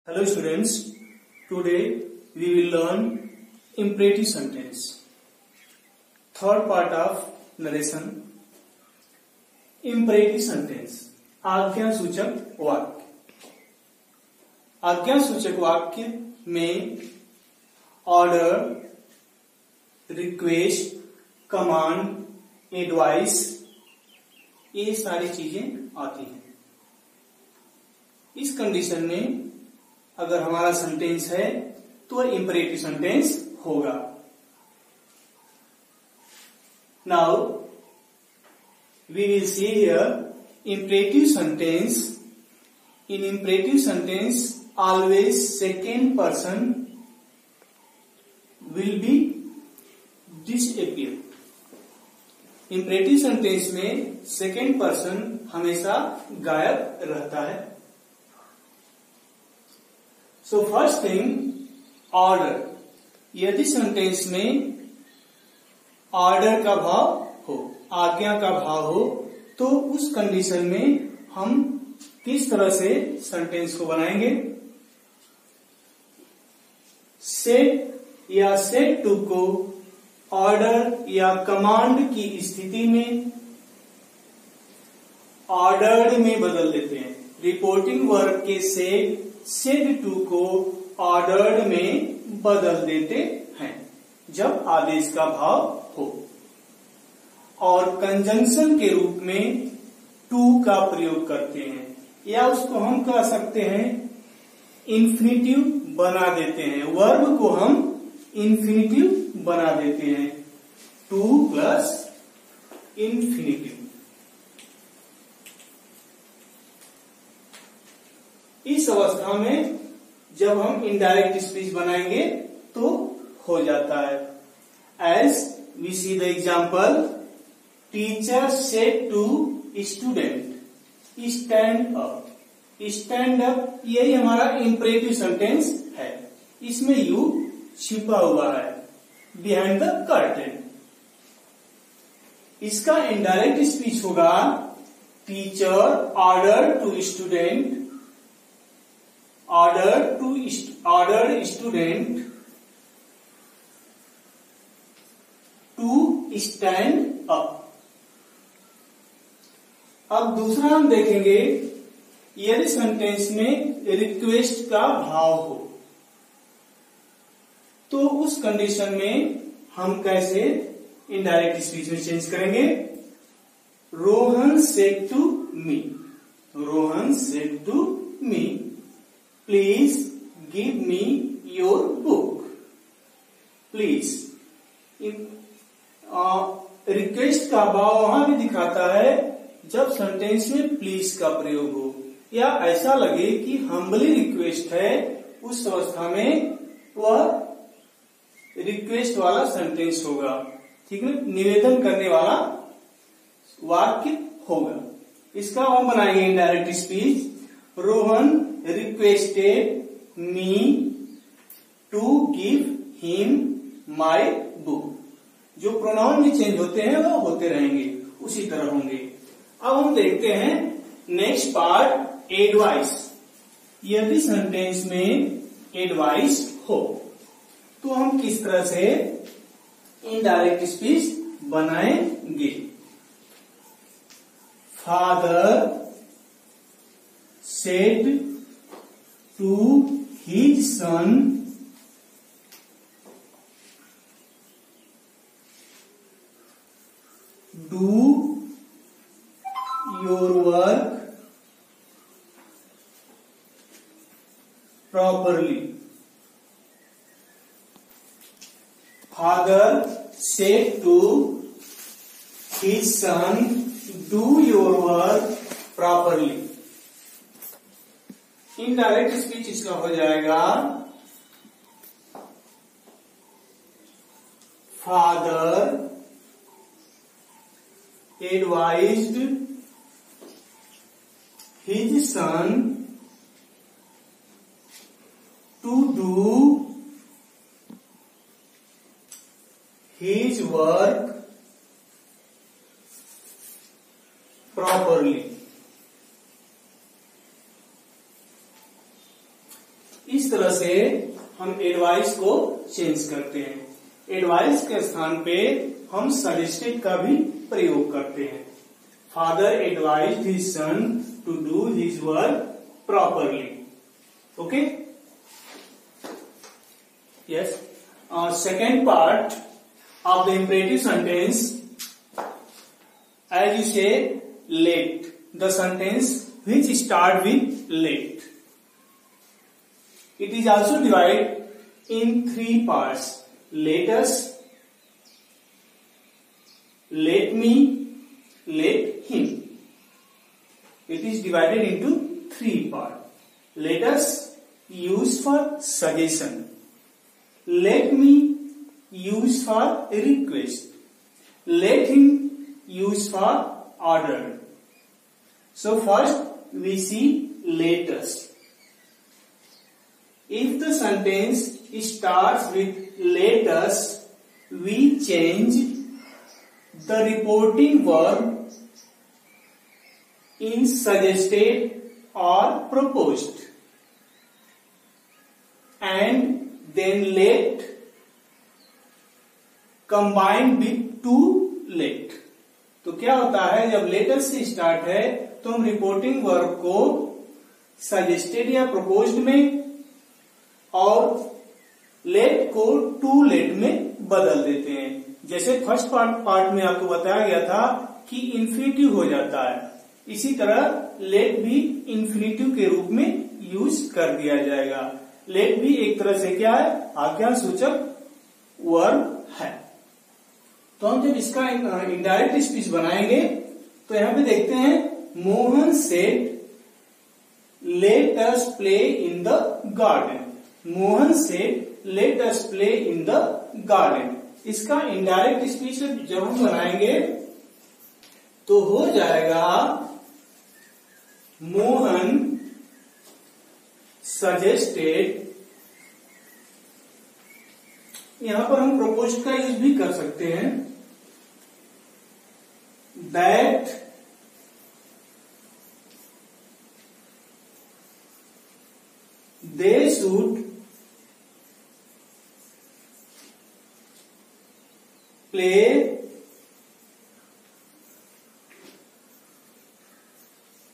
Hello students, today we will learn imperative sentence. Third part of narration. Imperative sentence. आज्ञासूचक वाक्य. आज्ञासूचक वाक्य में order, request, command, advice ये सारी चीजें आती हैं. इस कंडीशन में अगर हमारा सेंटेंस है तो इंपरेटिव सेंटेंस होगा. Now we will see here imperative sentence. In imperative sentence always second person will be disappear. imperative sentence में second person हमेशा गायब रहता है. So first thing, order. यदि सेंटेंस में ऑर्डर का भाव हो, आज्ञा का भाव हो, तो उस कंडीशन में हम किस तरह से सेंटेंस को बनाएंगे. सेट या सेट टू को ऑर्डर या कमांड की स्थिति में ऑर्डर्ड में बदल देते हैं. रिपोर्टिंग वर्ब के सेड टू को ऑर्डर्ड में बदल देते हैं जब आदेश का भाव हो. और कंजंक्शन के रूप में टू का प्रयोग करते हैं, या उसको हम कह सकते हैं इन्फिनिटिव बना देते हैं. वर्ब को हम इन्फिनिटिव बना देते हैं. Two plus infinitive. इस अवस्था में जब हम इनडायरेक्ट स्पीच बनाएंगे तो हो जाता है. As we see the example, teacher said to student stand up. Stand up यही हमारा इंपरेटिव सेंटेंस है. इसमें यू छिपा हुआ है बिहाइंड द कर्टेन. इसका इनडायरेक्ट स्पीच होगा teacher order to student ordered student to stand up. अब दूसरा हम देखेंगे, यदि सेंटेंस में रिक्वेस्ट का भाव हो तो उस कंडीशन में हम कैसे इनडायरेक्ट स्पीच में चेंज करेंगे. Rohan said to me. Rohan said to me, please give me your book. Please. Request का भाव वहां भी दिखाता है जब सेंटेंस में प्लीज का प्रयोग हो, या ऐसा लगे कि हम्बली रिक्वेस्ट है, उस अवस्था में वह रिक्वेस्ट वाला सेंटेंस होगा. ठीक है, निवेदन करने वाला वाक्य होगा. इसका हम बनाएंगे indirect speech. Rohan requested me to give him my book. जो प्रोनाउन में चेंज होते हैं वो होते रहेंगे, उसी तरह होंगे. अब हम देखते हैं नेक्स्ट पार्ट, एडवाइस. यदि सेंटेंस में एडवाइस हो तो हम किस तरह से इनडायरेक्ट स्पीच बनाएंगे. Father said to his son, do your work properly. Father said to his son, do your work properly. Indirect speech इसका हो जाएगा father advised his son to do his work properly. इस तरह से हम advice को change करते हैं। एडवाइस के स्थान पे हम सजेस्टेड का भी प्रयोग करते हैं। Father advised his son to do his work properly. Okay, yes. Second part of the imperative sentence, as you say late, the sentence which start with late, it is also divided in 3 parts: let us, let me, let him. It is divided into 3 parts. Let us use for suggestion, let me use for request, let him use for order. So first we see let us. If the sentence starts with let us, we change the reporting verb in suggested or proposed, and then let combined with to let. तो क्या होता है, जब letter से start है तो हम reporting verb को सजेस्टेड या प्रपोज्ड में और लेट को टू लेट में बदल देते हैं। जैसे फर्स्ट पार्ट में आपको बताया गया था कि इन्फिनिटिव हो जाता है, इसी तरह लेट भी इन्फिनिटिव के रूप में यूज कर दिया जाएगा। लेट भी एक तरह से क्या है, आज्ञा सूचक वर्ब है। तो हम जब इसका इनडायरेक्ट स्पीच बनाएंगे तो यहां पे देखते हैं, Mohan said let us play in the garden. Mohan said let us play in the garden. इसका इनडायरेक्ट स्पीच जब हम बनाएंगे तो हो जाएगा, मोहन सजेस्टेड। यहां पर हम प्रपोज का यूज भी कर सकते हैं, that they should play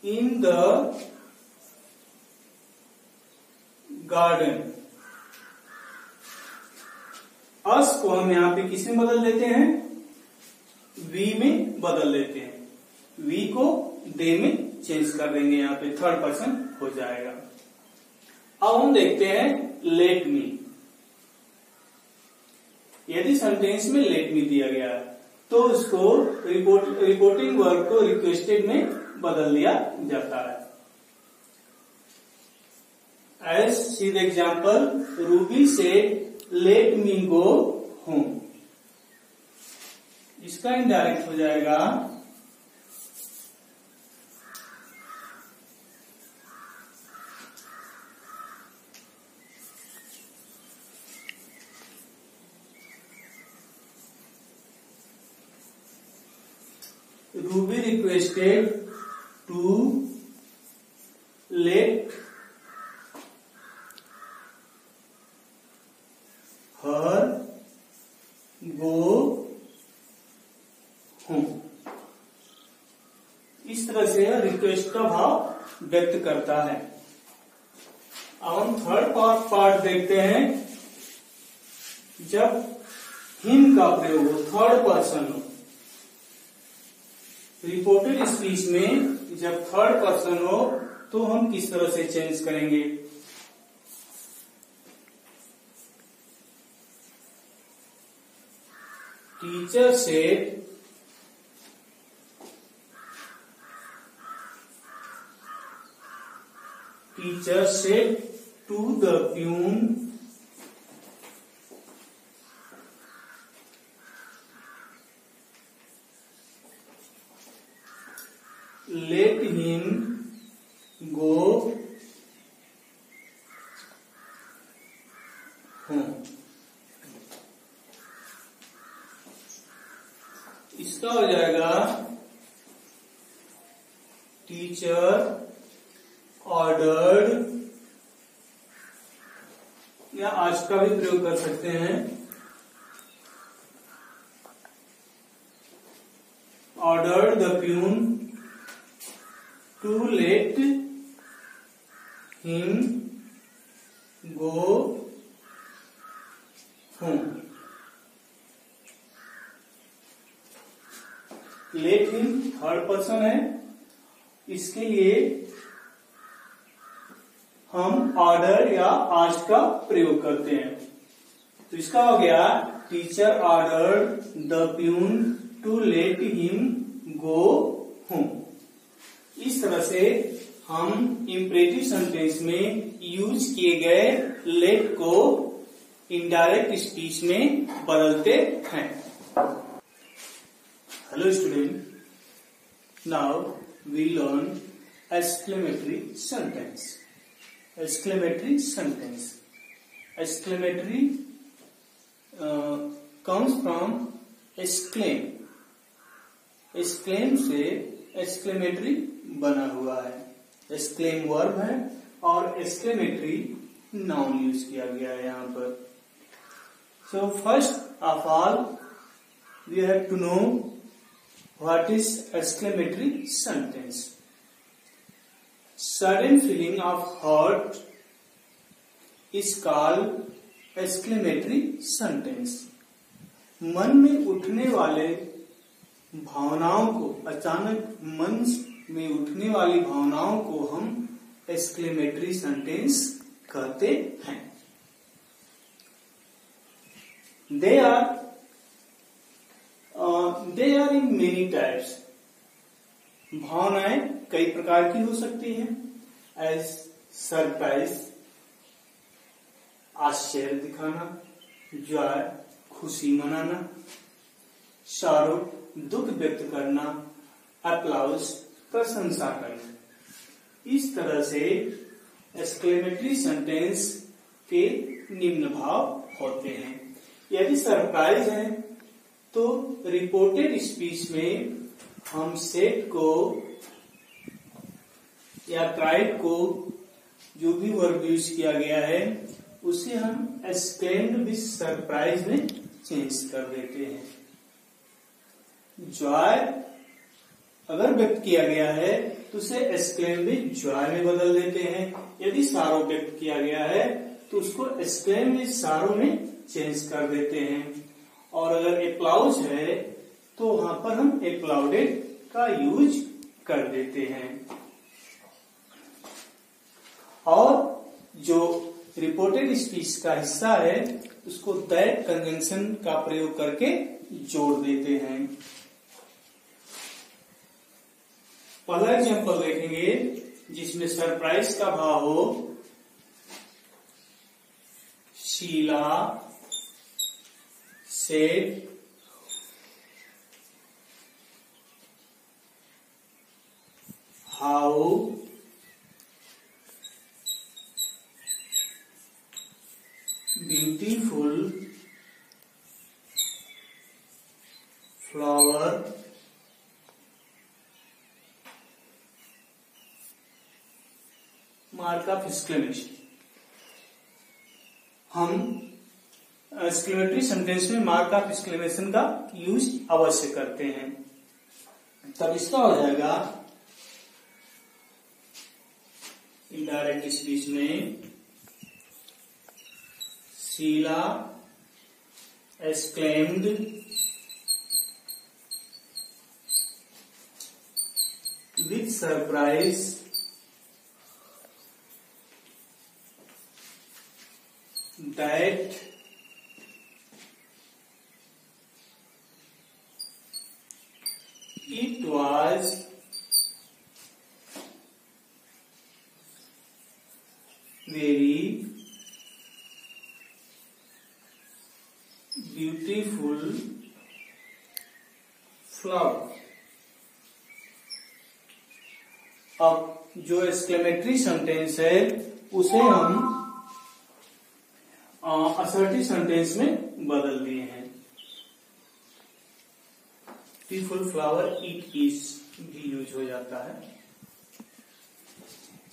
in the garden. अस को हम यहां पे किस में बदल देते हैं, वी में बदल देते हैं। वी को दे में चेंज कर देंगे, यहां पे थर्ड पर्सन हो जाएगा। अब हम देखते हैं लेट मी। यदि सेंटेंस में लेट मी दिया गया है तो उसको रिपोर्टिंग वर्ब को रिक्वेस्टेड में बदल दिया जाता है। As see the example, Ruby said let me go home. इसका इनडायरेक्ट हो जाएगा, Ruby requested to let her go home. इस तरह से रिक्वेस्ट का भाव व्यक्त करता है। अब हम थर्ड पार्ट देखते हैं, जब हिम का प्रयोग हो, थर्ड पर्सन हो। रिपोर्टेड स्पीच में जब थर्ड पर्सन हो तो हम किस तरह से चेंज करेंगे, teacher said to the peon let him go home। इसका हो जाएगा, टीचर ordered या आज का भी प्रयोग कर सकते हैं। Order the peon to let him go home. Let him third person है, इसके लिए हम ऑर्डर या आज का प्रयोग करते हैं। तो इसका हो गया teacher order the peon to let him go home. इस तरह से हम इंपरेटिव सेंटेंस में यूज किए गए लेट को इनडायरेक्ट स्पीच में बदलते हैं। Hello student, now we learn exclamatory sentence. Exclamatory sentence, exclamatory comes from exclaim। exclaim से exclamatory बना हुआ है। exclaim वर्ब है और exclamatory नाउन यूज किया गया है यहाँ पर। So first of all we have to know what is exclamatory sentence। Sudden feeling of hurt is called exclamatory sentence. मन में उठने वाले भावनाओं को, अचानक मन में उठने वाली भावनाओं को हम एक्सक्लेमेटरी सेंटेंस कहते हैं। They are in many types. भावनाएं कई प्रकार की हो सकती हैं। एज सरप्राइज, आश्चर्य दिखाना, जॉय खुशी मनाना, शारो दुख व्यक्त करना, अप्लाउज प्रशंसा करना। इस तरह से एक्सक्लेमेटरी सेंटेंस के निम्न भाव होते हैं। यदि सरप्राइज है तो रिपोर्टेड स्पीच में हम सेड को या ट्राइड को, जो भी वर्ब यूज किया गया है, उसे हम एक्सक्लेम्ड विद सरप्राइज में चेंज कर देते हैं। जॉय अगर व्यक्त किया गया है तो उसे एक्सक्लेम्ड विद जॉय में बदल देते हैं। यदि सारो व्यक्त किया गया है तो उसको एक्सक्लेम्ड विद सारो में चेंज कर देते हैं। और अगर एप्लाउज है तो वहां पर हम एप्लाउडेड का यूज कर देते हैं। और जो रिपोर्टेड स्पीच का हिस्सा है उसको दैट कंजंक्शन का प्रयोग करके जोड़ देते हैं। पहला एग्जांपल देखेंगे जिसमें सरप्राइज का भाव हो। Sheela said how beautiful flower mark of exclamation. हम एक्सक्लेमेटरी सेंटेंस में मार्क ऑफ एक्सक्लेमेशन का यूज अवश्य करते हैं। तब इसका हो जाएगा इनडायरेक्ट स्पीच में Sheila exclaimed with surprise that it was very beautiful flower। अब जो एक्सक्लेमेटरी सेंटेंस है उसे हम असर्टिव सेंटेंस में बदल दिए हैं। ब्यूटीफुल फ्लावर इट इज भी यूज हो जाता है।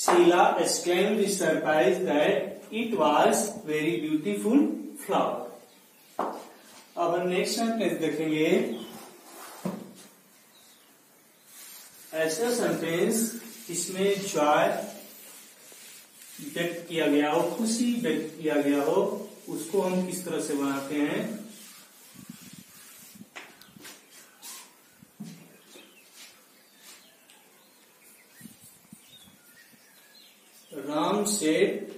Sheila exclaimed with surprise that it was very beautiful flower. अब हम नेक्स्ट सेंटेंस देखेंगे। ऐसा सेंटेंस इसमें जॉय व्यक्त किया गया हो, खुशी व्यक्त किया गया हो, उसको हम किस तरह से बनाते हैं। Ram said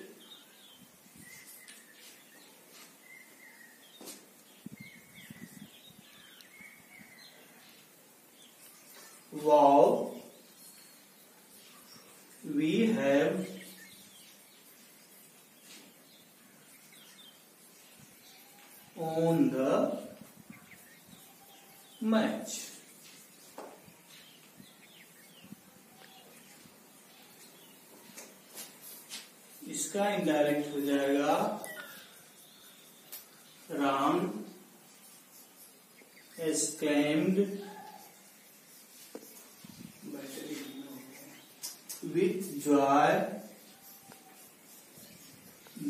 wow, we have won the match. इसका इनडायरेक्ट हो जाएगा Ram exclaimed with joy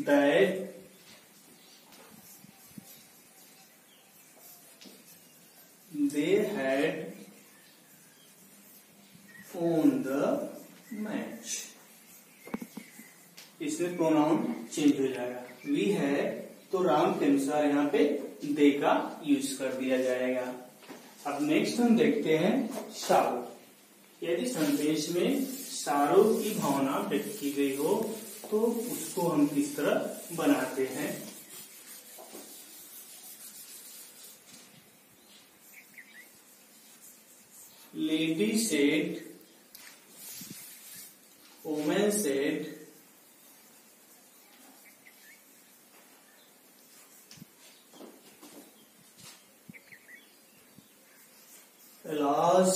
that they had won the match. इसमें प्रोनाउन चेंज हो जाएगा। वी है तो राम के अनुसार यहाँ पे दे का यूज कर दिया जाएगा। अब नेक्स्ट हम देखते हैं सारो। यदि संदेश में सारो की भावना व्यक्त की गई हो तो उसको हम किस तरह बनाते हैं। Lady said, women said, alas,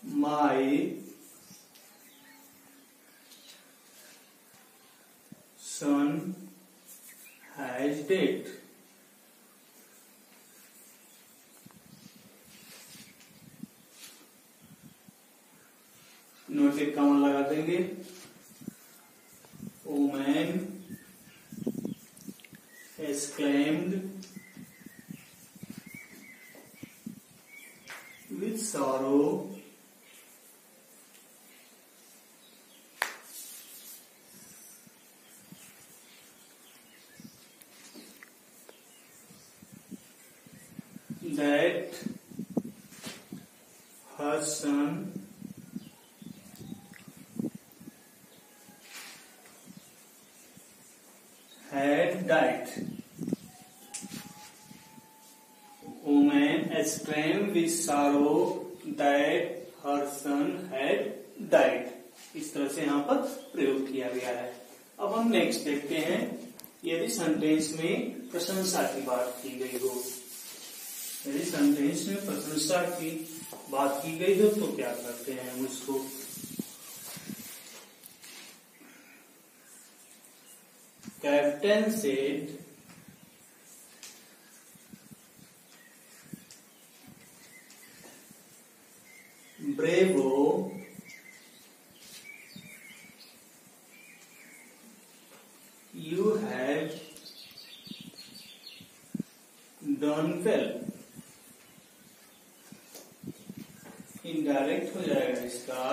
my son has died. Noted comma लगा देंगे। Women exclaimed with sorrow that her son had died. Woman exclaimed with sorrow that her son had died. इस तरह से यहाँ पर प्रयोग किया गया है। अब हम नेक्स्ट देखते हैं, यदि सेंटेंस में प्रशंसा की बात की गई हो, यदि सेंटेंस में प्रशंसा की बात की गई हो तो क्या करते हैं हम उसको। Captain said bravo, you have done well. Indirect हो जाएगा इसका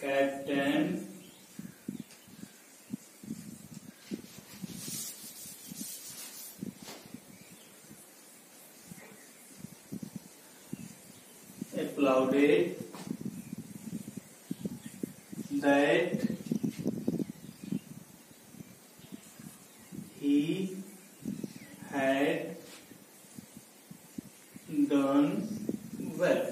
captain applauded that he had done well.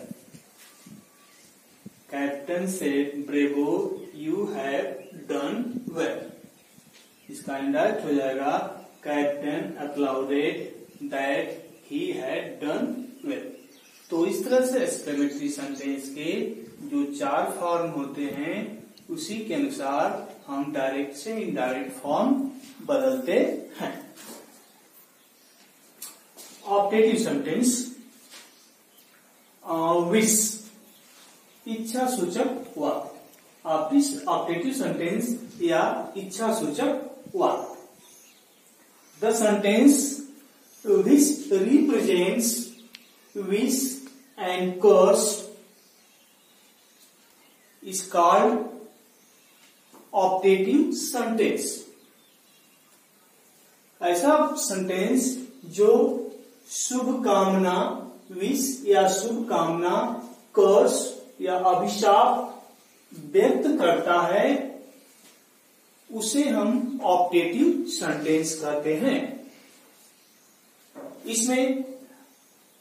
Captain said, "Bravo, you have done well." इसका इंडायरेक्ट हो जाएगा captain applauded that he had done well. तो इस तरह से एक्सक्लेमेटरी सेंटेंस के जो 4 फॉर्म होते हैं उसी के अनुसार हम डायरेक्ट से इनडायरेक्ट फॉर्म बदलते हैं। ऑप्टेटिव सेंटेंस, विश इच्छा सूचक वाक्य, ऑप्टेटिव सेंटेंस या इच्छा सूचक वाक्य। The sentence which represents wish and curse is called optative sentence। ऐसा सेंटेंस जो शुभ कामना विश या शुभ कामना कर्स या अभिशाप व्यक्त करता है उसे हम ऑप्टेटिव सेंटेंस कहते हैं। इसमें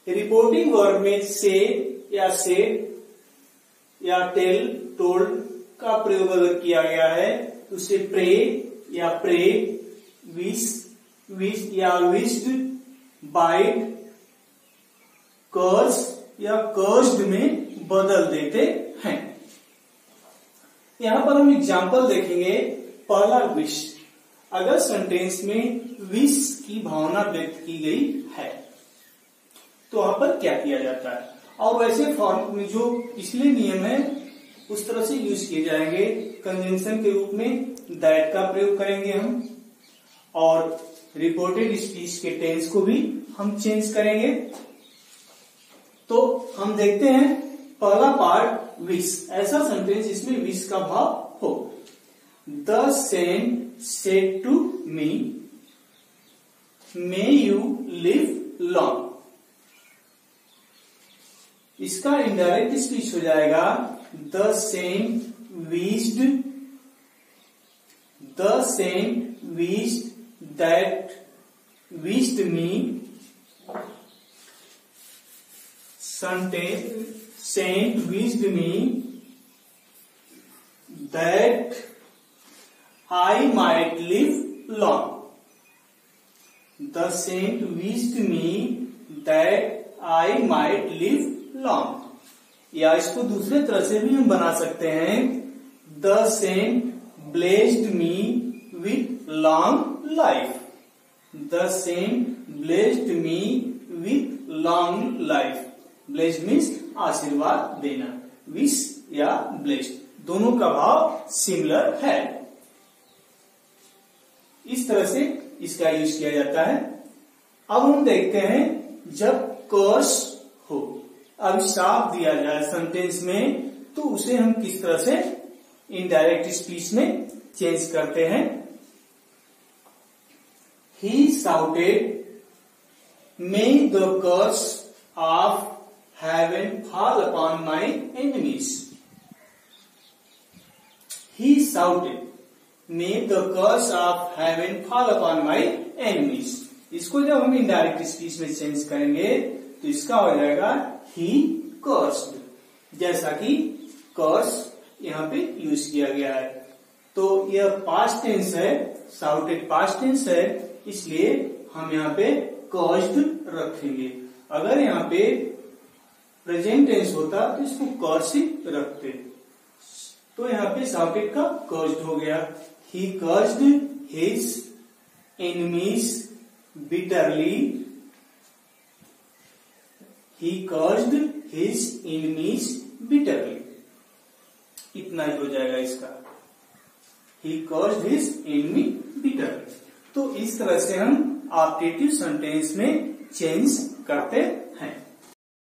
रिपोर्टिंग वर्ब में से या सेड या टेल टोल्ड का प्रयोग अगर किया गया है तो उसे प्रे या प्रे, विश या विश्ड, बाइट, कर्स या कर्स्ड में बदल देते हैं। यहां पर हम एग्जाम्पल देखेंगे। पहला विश, अगर सेंटेंस में विश की भावना व्यक्त की गई है तो वहां पर क्या किया जाता है, और वैसे फॉर्म में जो पिछले नियम है उस तरह से यूज किए जाएंगे। कंजंक्शन के रूप में दैट का प्रयोग करेंगे हम, और रिपोर्टेड स्पीच के टेंस को भी हम चेंज करेंगे। तो हम देखते हैं पहला पार्ट विश, ऐसा सेंटेंस जिसमें विश का भाव हो। The saint said to me may you live long, इसका इनडायरेक्ट स्पीच हो जाएगा the saint wished that wished me, saint wished me that I might live long, the saint wished me that I might live long. या इसको दूसरे तरह से भी हम बना सकते हैं, the saint blessed me with long life, the saint blessed me with long life. Blessed means आशीर्वाद देना, विश या ब्लेस्ड दोनों का भाव सिमिलर है। इस तरह से इसका यूज किया जाता है। अब हम देखते हैं जब कर्स हो, अभिशाप दिया जाए सेंटेंस में, तो उसे हम किस तरह से इनडायरेक्ट स्पीच में चेंज करते हैं। He shouted may the curse of heaven fall upon my enemies, he shouted may the curse of heaven fall upon my enemies. इसको जब हम इनडायरेक्ट स्पीच में चेंज करेंगे तो इसका हो जाएगा ही कर्स्ड, जैसा कि कर्स यहाँ पे यूज किया गया है। तो यह पास्ट टेंस है, शाउटेड पास्ट टेंस है, इसलिए हम यहाँ पे कर्स्ड रखेंगे। अगर यहाँ पे प्रेजेंट टेंस होता तो इसको कर्सिव रखते, तो यहाँ पे शाउटेड का कर्स्ड हो गया। He cursed his enemies bitterly, he cursed his enemies bitterly, इतना ही हो जाएगा इसका, he cursed his enemy bitterly। तो इस तरह से हम ऑप्टेटिव सेंटेंस में चेंज करते